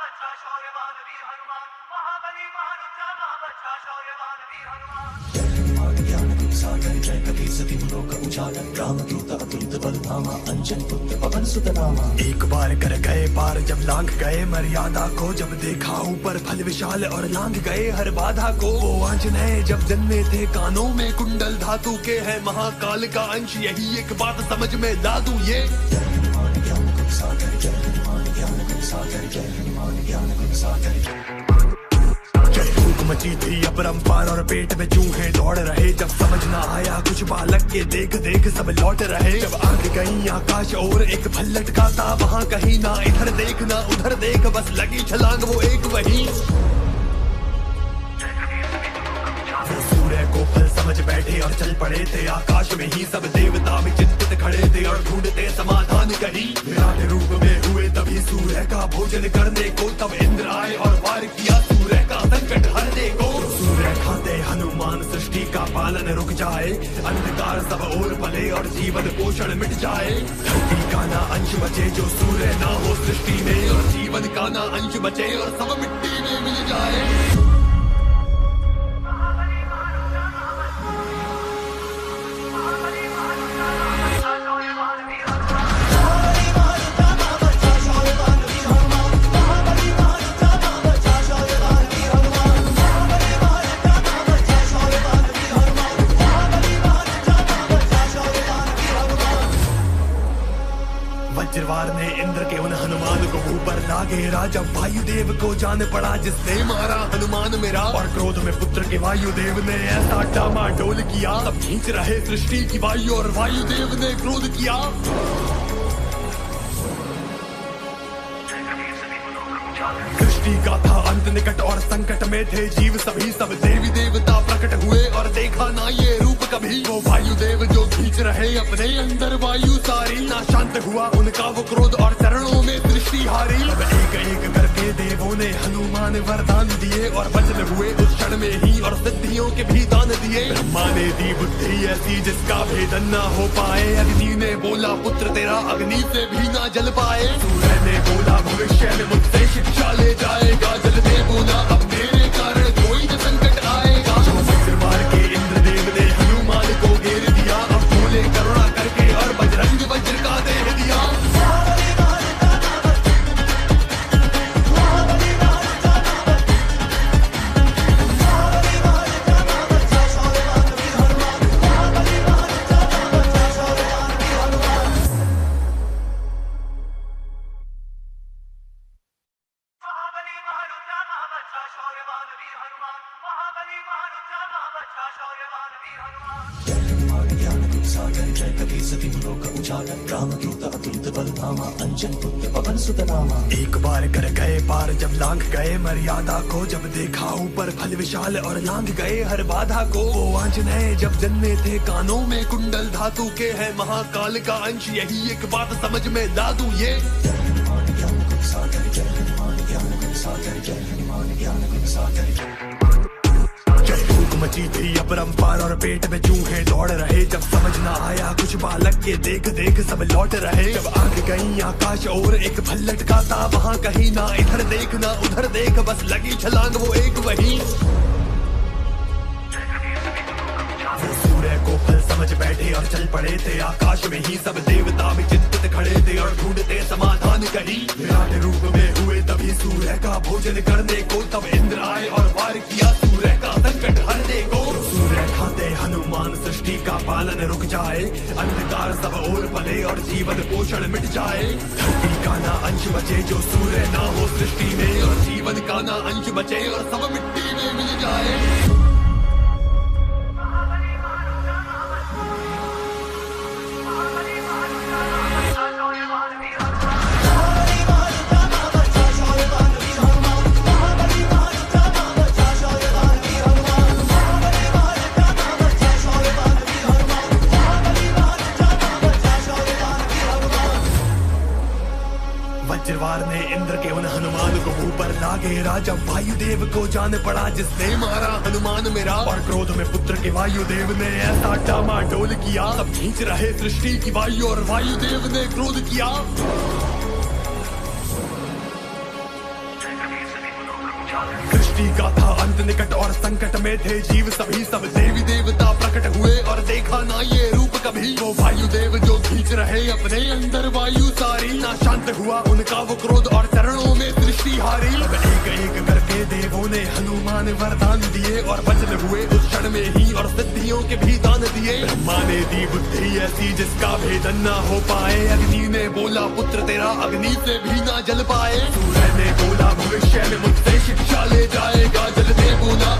बच्चा शौर्यवान वीर हनुमान, महाबली महारुद्र बच्चा शौर्यवान वीर हनुमान। ज्ञान गुण सागर जय कपी सती लोक उजागर, राम दूत अतुलित बल धामा, अंजन पुत्र पवन सुत नामा। एक बार कर गए पार जब लांघ गए मर्यादा को, जब देखा ऊपर फल विशाल और लांघ गए हर बाधा को। वो आंजनेय जब जन्मे थे कानों में कुंडल धातु के, है महाकाल का अंश यही एक बात समझ में ला दूं ये। हनुमान ज्ञान गुण सागर जय हनुमान ज्ञान गुण सागर जय हनुमान ज्ञान गुण सागर। मची थी अपरंपार और पेट में चूहे दौड़ रहे, जब समझ न आया कुछ बालक के देख देख सब लौट रहे। जब आग गई आकाश और एक फल लटका था वहाँ कहीं, ना इधर देख ना उधर देख, बस लगी छलांग वो एक वही। सूर्य को फल समझ बैठे और चल पड़े थे, आकाश में ही सब देवता भी चिंतित खड़े थे और ढूंढते समाधान कहीं। विराट रूप में हुए तभी सूर्य का भोजन करने को, तब इंद्र आए और वार किया सूर्य का संकट हरने को। सूर्य खाते हनुमान सृष्टि का पालन रुक जाए, अंधकार सब ओर पले और जीवन पोषण मिट जाए। धरती का ना अंश बचे जो सूर्य ना हो सृष्टि में, और जीवन का ना अंश बचे और सब मिट्टी में मिल जाए। वज्रवार ने इंद्र के उन हनुमान को ऊपर लागे, जब वायुदेव को जान पड़ा जिसने मारा हनुमान मेरा। और क्रोध में पुत्र के वायुदेव ने ऐसा डामाडोल किया, सब खींच रहे सृष्टि की वायु और वायुदेव ने क्रोध किया। सृष्टि का था अंत निकट और संकट में थे जीव सभी, सब देवी देवता प्रकट हुए और देखा ना ये रूप कभी। वो वायुदेव जो खींच रहे अपने अंदर वायु सारी, ना शांत हुआ उनका वो क्रोध और चरणों में सृष्टि हारी। अब एक एक करके देवों ने हनुमान वरदान दिए, और वचन हुए उस क्षण में ही और सिद्धियों के भी दान दिए। ब्रह्मा ने दी बुद्धि ऐसी जिसका भेदन ना हो पाए, अग्नि ने बोला पुत्र तेरा अग्नि से भी ना जल पाए। सूर्य ने बोला भविष्य में मुझसे शिक्षा ले जाएगा, जल दे बोला अब मेरे कारण कोई न संकट आएगा। जो वज्रवार के इंद्रदेव ने हनुमान को घेर दिया, अब बोले करुणा करके और बजरंग वज्र का दे दिया। अंजन पुत्र पवन सुत नामा। एक बार कर गए पार जब लांघ गए मर्यादा को, जब देखा ऊपर फल विशाल और लांघ गए हर बाधा को। वो आंजनेय जब जन्मे थे कानों में कुंडल धातु के, है महाकाल का अंश यही एक बात समझ में ला दूं ये। हनुमान ज्ञान गुण सागर जय हनुमान ज्ञान गुण सागर जय हनुमान ज्ञान गुण सागर। मची थी अपरंपार और पेट में चूहे दौड़ रहे, जब समझ न आया कुछ बालक के देख देख सब लौट रहे। जब आग गई आकाश और एक फल लटका था वहाँ कहीं, ना इधर देख ना उधर देख, बस लगी छलांग वो एक वही। सूर्य को फल समझ बैठे और चल पड़े थे, आकाश में ही सब देवता भी चिंतित खड़े थे और ढूंढते समाधान कहीं। विराट रूप में हुए तभी सूर्य का भोजन करने को, तब इंद्र आए और वार किया सूर्य का संकट हरने को। सूर्य खाते हनुमान सृष्टि का पालन रुक जाए, अंधकार सब ओर पले और जीवन पोषण मिट जाए। धरती का ना अंश बचे जो सूर्य ना हो सृष्टि में, और जीवन का ना अंश बचे और सब मिट्टी में मिल जाए। वज्रवार ने इंद्र के उन हनुमान को ऊपर लागे, जब वायुदेव को जान पड़ा जिसने मारा हनुमान मेरा। और क्रोध में पुत्र के वायुदेव ने ऐसा डामाडोल किया, सब खींच रहे सृष्टि की वायु और वायुदेव ने क्रोध किया। सृष्टि का था अंत निकट और संकट में थे जीव सभी, सब देवी देवता प्रकट हुए और देखा ना ये रूप कभी। वो वायुदेव जो खींच रहे अपने अंदर वायु सारी, ना शांत हुआ उनका वो क्रोध और चरणों में सृष्टि हारी। अब एक एक करके देवों ने हनुमान वरदान दिए और वचन हुए उस क्षण में ही और सिद्धियों के भी दान दिए। ब्रह्मा ने दी बुद्धि ऐसी जिसका भेदन ना हो पाए, अग्नि ने बोला पुत्र तेरा अग्नि से भी ना जल पाए। सूर्य ने बोला भविष्य में मुझसे शिक्षा ले जाएगा, जल दे बोला